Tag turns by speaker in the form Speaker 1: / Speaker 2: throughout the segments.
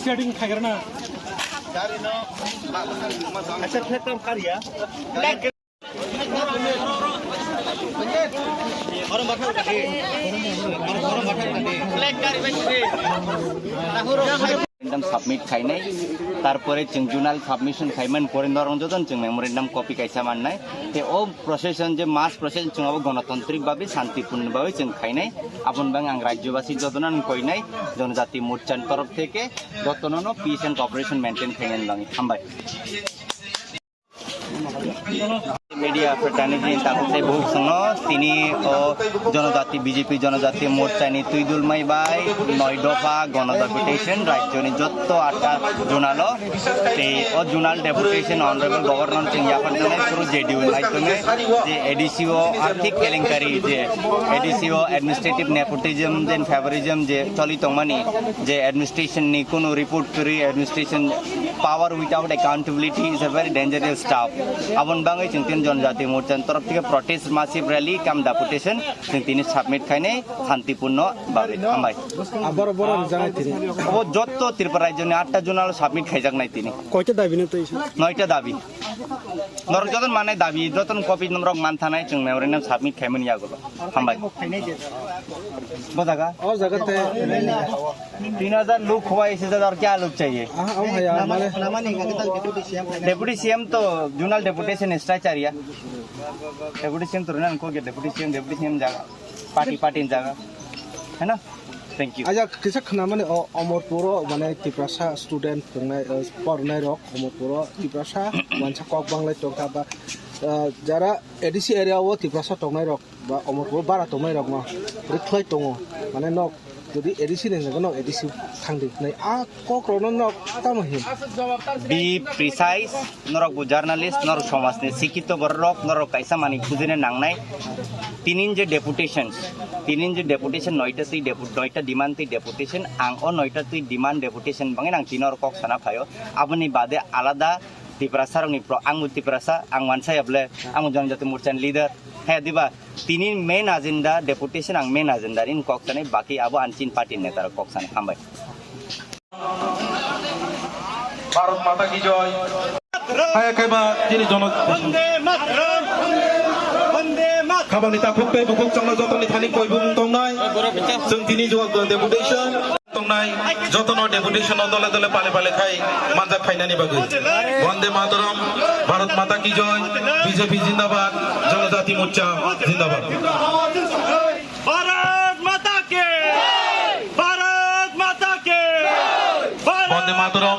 Speaker 1: setting karena अच्छा फिर काम करिए
Speaker 2: সাবমিট খাই নাই তারপরে जों जुनाल सबमिशन खाइमोन फरेनर जदन जों मेमोरेंडम कपि कायसा माननाय ते ओ प्रसेसन जे मास प्रसेस जों अब गणतांत्रिक भाबे शांतिपूर्ण भाबे जों खाइनाय आपन बां आं राज्यवासी जदन कइनाय जनजाति मोर्चान तरफ থেকে যতনनो পিস एंड कोऑपरेशन मेंटेन खाइनान बां हामबाय मीडिया फ्रेटार्निटी ताकुते बहुत संनो तिनी जनजाति बीजेपी जनजाति मोर्चानि तुइदुल माइबाय 9 दफा गण डेपुटेशन राज्यनि जत्त 8टा जुनालो ते ओ जुनाल डेपुटेशन ऑनरेबल गवर्नर जों याफान जने थ्रु जेडीयू माइतमे जे एडीसीओ आर्थिक केलेंकारि जे एडीसीओ एडमिनिस्ट्रेटिव नेपोटिज्म जेन फेवरिज्म जे चलितमानि जे एडमिनिस्ट्रेशन नि कोनो रिपोर्ट करि administration power without accountability is a very dangerous stuff आबन बाङै जों तीन जनजाति मोर्चा तरफ থেকে प्रोटेस्ट मासिव रैली काम डेपुटेशन जों तिनी सबमिट खाइने शांतिपूर्ण भाबे हामबाय
Speaker 1: आबर बर जानाय तिनी
Speaker 2: ओ जत्त त्रिपुरा राज्यनि 8टा जुनाल सबमिट खाइजाकनाय तिनी
Speaker 1: कयटा दाबि न तो
Speaker 2: 9टा दाबि नरक जतन माने दाबि जतन कपि नरक मान थानाय जों मेमोरेंडम सबमिट खाइमोन यागो हामबाय बजागा
Speaker 1: और जगते
Speaker 2: 3000 लोग हुआ इसे ज्यादा और क्या लोग चाहिए
Speaker 1: हम भैया हमारे
Speaker 2: डेप्यूटी सीएम तो जुनाल डेपुटेशन स्ट्रक्चर डेप्यूटी सीएम तो रहना को डेप्यूटी सीएम जागा पार्टी जागा है ना थैंक यू
Speaker 1: आजा किसा खना माने अमरपुर माने तिप्रासा स्टूडेंट पढ़नाय रक अमरपुर तिप्रासा मानसा कक बांगलाय टका बा যারা এডিসি এরিয়াও তিপ্রাসা টংনাই রক বা অমরপুর বারা টংনাই রক मा रिख्लाय दङ माने नक যদি এডিসি নেন ন এডিসি थांदि नै आ कक्रन नक तामहि
Speaker 2: बी प्रिसाइज नरक जर्नलिस्ट नरक समाजनि शिक्षित बरक नरक कायसा मानि खुजिने नांनाय तिनिन जे डेपुटेशन 9टा डिमांड ति डेपुटेशन आं अ 9टा ति डिमांड डेपुटेशन बाङै नां तिनर कक साना फायो आबनि बादे आलादा तिप्रासा रंनि प्र आंगु तिप्रासा आं मानसायाबले आंगु जनजाति मोर्चानि लीडर है दिबा तिनी मेन एजेंडा डेपुटेशन आं मेन एजेंडा इन कक्साने बाकी आबो आनचिन पार्टी नेतार कक्साने हामबाय
Speaker 3: भारत माता की जय हाय केबा जिनि जन
Speaker 1: वंदे मातरम
Speaker 3: खाबानि ताफुकते बुकुक चंगला जतनि थानि कयबुं तंनाय जों दिनि जग डेपुटेशन तंनाय जतन डेपुटेशन दले दले पाले पाले खाय मानजा खायनानि बागै वंदे मातरम भारत माता की जय बीजेपी जिंदाबाद जनजाति मोर्चा जिंदाबाद
Speaker 1: भारत माता के
Speaker 3: वंदे मातरम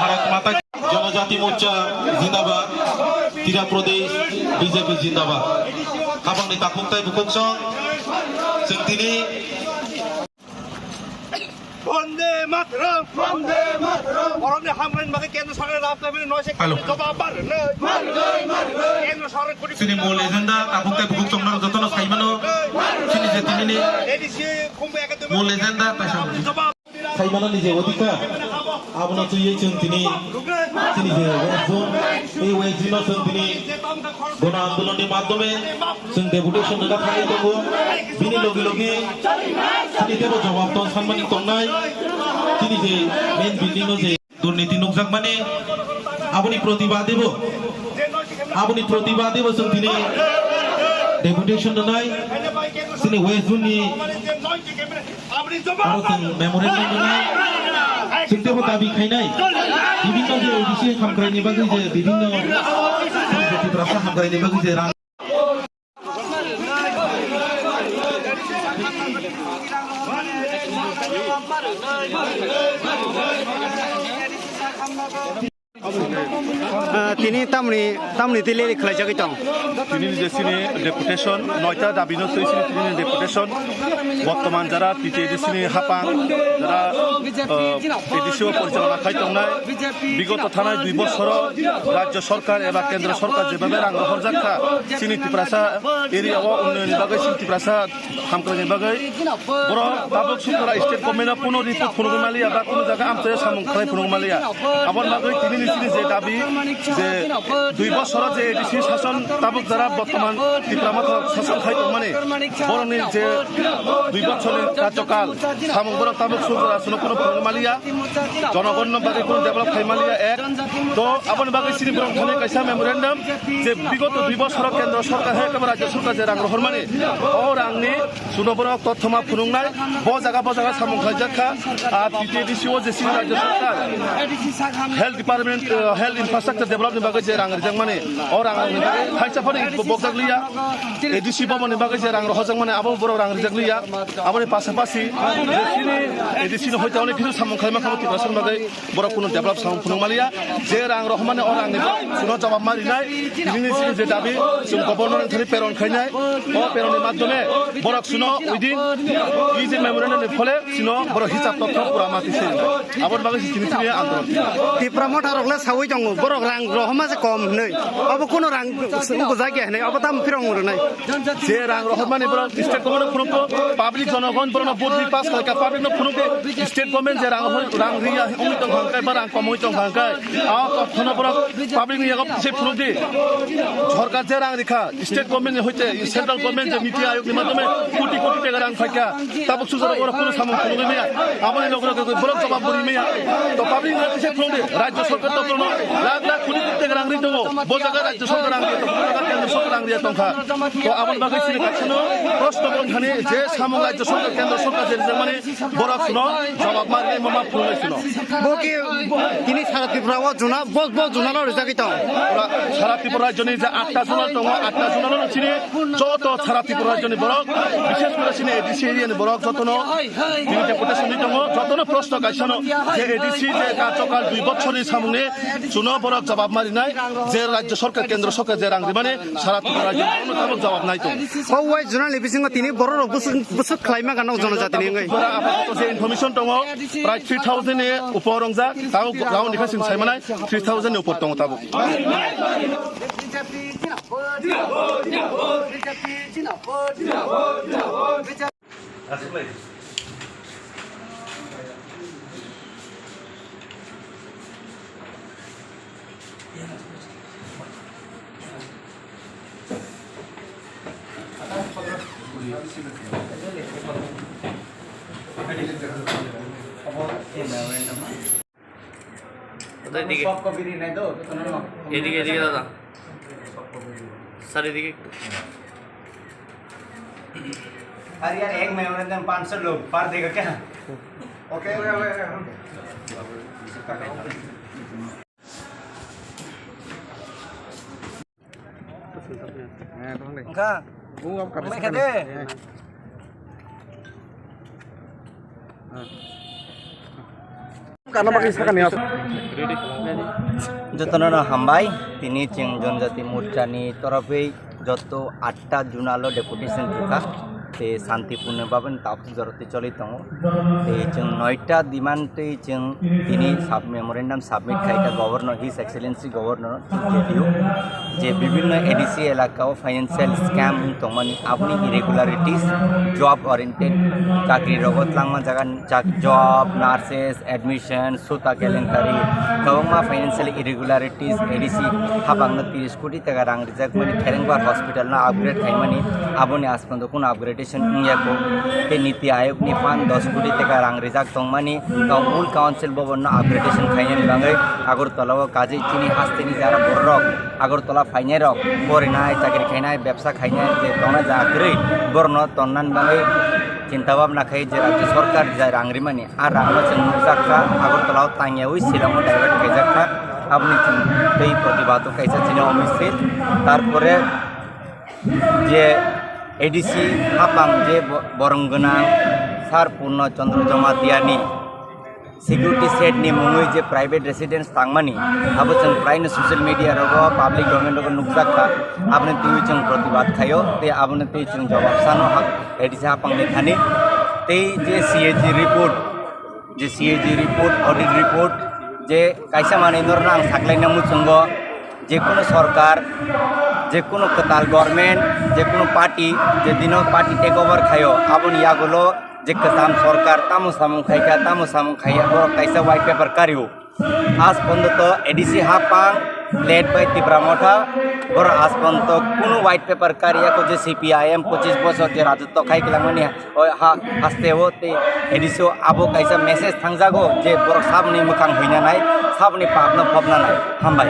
Speaker 3: भारत माता जनजाति मोर्चा जिंदाबाद त्रिपुरा प्रदेश बीजेपी जिंदाबाद खाबांनि ताफुकते बुकुक जों दिनि
Speaker 1: वंदे मातरम औरने हमन मगे केंद्र सरकार रास्ता में नोसे जवाब मारनो केंद्र सरकार को
Speaker 3: सिनि मूल एजेंडा ताफुकते बुकुक जों जतन साइमानो सिनि जे दिनि
Speaker 1: एडीसी खुंबे एकाडेमी
Speaker 3: मूल एजेंडा पैसा साइमानो निजे अधिकार आबनो चुयै जों दिनि सिनि जे वेजुन ए वेजुन जों दिनि गण आंदोलननि माध्यमे जों डेपुटेशन नगा थानाय दङ बिनि लगे लगे सिनि देबो जवाब दं सानमानि तंनाय सिनि जे मेन बिल्डिं जे दुर्नीति नुकजाक माने आबनि प्रतिबाद देबो जों दिनि डेपुटेशन ननाय सिनि वेजुननि आरो जों मेमोरेंडम ननाय जों दाबि खायनाय विभिन्न जे एडिसि हामग्रायनि बागै जे विभिन्न तिप्रासा हामग्रायनि बागै जे रां
Speaker 4: তিনি তামনি দিলে খাইজাগै দं
Speaker 5: তিনি যেসিনি ডেপুটেশন 9টা দাবি নইছিনি তিনি ডেপুটেশন বর্তমান যারা পিটিএডিসিনি হাপাং যারা এডিসিও পরিচালনা খাইতংনাय বিগত থানায় 2 বছর রাজ্য সরকার এবং কেন্দ্র সরকার যেভাবে রাং হরজাখা চিনি ত্রিপুরাসা এরিয়াও উন্নয়নের বাগৈ চিনি ত্রিপুরাসা হামক্রানি বাগৈ বড় দাবক সুতরা স্টেট গভর্নমেন্ট কোনো রিপোর্ট ফুরগমালিয়া বা কোনো জায়গা আমতে সামং খাই ফুরগমালিয়া আবার বাগৈ তিনি নিছিনি যে দাবি যে 2 বছর যে এডিসি শাসন তাবক যারা বর্তমান ত্রিপুরা শাসন খাইতো মানে বরংনি যে 2 বছরের কার্যকাল সামং বড় তাবক সুতরা শুনো কোনো ফুরগমালিয়া জনগণ বাগৈ কোনো ডেভেলপ খাইমালিয়া এক তো আবার বাগৈ চিনি বরং থানে কাইসা মেমোরেন্ডাম যে বিগত 2 বছর কেন্দ্র সরকার হে কেবল রাজ্য সরকার যে রাং রহরমানি ও রাংনি শুনো বড় তথ্যমা ফুরুংনাय ব জায়গা সামং খাইজাখা আর পিটিএডিসিও যে চিনি রাজ্য সরকার health department health infrastructure development বাগৈ যে রাং রিজাং মানে ও রাং খাইসাফারি বকজাগলিয়া এডিসি ভবনের বাগৈ যে রাং রহজাং মানে আবো বড় রাং রিজাগলিয়া আবনি পাশাপাশি যে চিনি এডিসি হইতে অনেক কিছু সামং খাইমা খামো ত্রিপুরাসন বাগৈ বড় কোনো ডেভেলপ সামং ফুরুংমালিয়া যে রাং রহমানে ও রাংনি শুনো জবাব মারিনাय তিনি চিনি যে দাবি जों গভর্নর থানি প্রেরণ খাইনাय ও প্রেরণের মাধ্যমে বড় শুনো উইদিন ই যে মেমোরেন্ডামের ফলে শুনো বড় হিসাব তথ্য পুরা মাতিছে আবার বাগৈ চিনি চিনি আন্দোলন
Speaker 4: ত্রিপুরা মঠারকলে সাউই দं বড় রাং রহমা যে কম नै अब কোনো রাং উকো জায়গা নাই अब তাম ফিরং নাই
Speaker 5: যে রাং রহমানে বড় স্টেট গভর্নমেন্ট ফুরুকো পাবলিক জনগণ বড় বুদ্ধি পাস খালকা পাবলিক ন ফুরুকো স্টেট গভর্নমেন্ট যে রাং রিয়া অমিত ভাঙ্কাই বা রাং কমই তং ভাঙ্কাই আ তথ্য বড় পাবলিক নিয়া সে ফুরুদি সরকার যে রাং রেখা স্টেট গভর্নমেন্ট হইতে সেন্ট্রাল গভর্নমেন্ট যে নীতি আয়োগের মাধ্যমে কোটি কোটি টাকা রাং ফাইকা তাবক সুজর বড় কোনো সামং ফুরুগৈ মেয়া আমনি লগর বড় জবাব বড়ি মেয়া তো পাবলিক নিয়া সে ফুরুদি রাজ্য সরকার তো কোনো লাখ লাখ কোটি কোটি টাকা রাং রি দङ ব জায়গা রাজ্য সরকার রাং রি দङ কেন্দ্র সরকার রাং রি দংখা তো আমন বাগৈ চিনি কাছিনো প্রশ্ন বন্ধনে যে সামং রাজ্য সরকার কেন্দ্র সরকার যে মানে বড় শুনো জবাব মারি মামা ফুরুগৈ শুনো
Speaker 4: বকি তিনি সারা ত্রিপুরাও জুনা বক জুনালো রিজাগৈ দं
Speaker 5: সারা ত্রিপুরা রাজ্যনি যে 8টা জোনাল দङ 8টা জোনাল চিনি যত সারা ত্রিপুরা রাজ্যনি বড় বিশেষ করে চিনি এডিসি এরিয়ানি বড় যতনো তিনি ডেপুটেশন দङ যতনো প্রশ্ন কাইছানো যে এডিসি যে কার্যকাল 2 বছরের সামনে শুনো বড় জবাব মারিনাय যে রাজ্য সরকার কেন্দ্র সরকার যে রাং মানে সারা ত্রিপুরা রাজ্য কোনো তাবক জবাব নাই তো
Speaker 4: ও ওয়াই জুনালি বিসিং তিনি বড় বুসু খাইমা গানাও জনজাতিনি ngै
Speaker 5: আপাতত যে ইনফরমেশন দङ প্রায় 3000 এ উপর রংজা তাও গাও নিখা সিং সাইমানাय 3000 এ উপর দङ তাবক
Speaker 2: এদিকে এদিকে এদিকে দাদা স্যার এদিকে अरे यार एक मेमोरेंडम 500 लोग पार देगा क्या ओके যতন হামবাই তিনি চিং জনজাতি মোর্চানি তরফে যত 8টা জুনালো ডেপুটেশন থাকা ते शांतिपूर्ण भावे तापस जरते चलित दङ ते जों 9टा डिमान्डै जों दिनै मेमोरेंडम सबमिट खाइका गवर्नर हिज एक्सेलेंसी गवर्नर जेडिओ जे विभिन्न एडिसी एलाकाओ फाइनेंशियल स्कैम दंमानि आबुनि इरेगुलारिटीज जॉब ओरिएंटेड चाकरी रगत लांगमा जागा जॉब नार्सेस एडमिशन सुता केलेंकारि गोबांमा फाइनेंशियल इरेगुलारिटीज एडिसी हाबांनो 30 कोटी टाका रां रिजार्व मानि खेरेंबार हॉस्पिटल ना अपग्रेड खाइमानि आबुनि आसपन्द कुन अपग्रेड इंडियाको ते नीति आयोग नि 10 कोटी टाका रां रिजार्व दंमानि मूल काउंसिल भवन अपग्रेडेशन खाइने बांगै आगरतला काजै चिनी हास्तेनि जारा बररक आगरतला फाइनाय रक बरिनाय चाकरी खाइनाय व्यवसा खाइनाय जे दंना जाग्रै बरन तन्नान बांगै चिंता भावना खाइ जे राज्य सरकार जा रांग्रिमानि आ रांमा जों नुजाखा आगरतला तांगियावै शिलंआव डाइभार्ट खाइजाखा आपनि दै प्रतिबाद खाइसा चिनी अमित तारपरे जे एडिसी हापां जे बरंगोनां सार पूर्ण चंद्र जमातियानि security set ni mungui je private residence tangmani abo chung praino social media rogo public domain rogo nukjaka abone tui chung pratibad khayo te abone tui chung jawab sano hak edisi hapang ni thani te je CAG report audit report je kaisa mane norna ang saklai namu chungo je kono sarkar je kono katal government je kono party je dino party take over khayo abon yagulo je katam sarkar tamu samung khaya bor kaisa white paper karyo आज पर्यंत ADC हापांग led by तिब्रामठा बड़ आज पर्यंत कोनो white paper कार्य को जे CPIM 25 बছর जे राजत्व खाई गलांगनि हास्ते होते एडीसी आबो कैसा मैसेज थांजागो जे बड़ साबनि मोखां हैना नाय साबनि पापना फबना नाय हामबाय।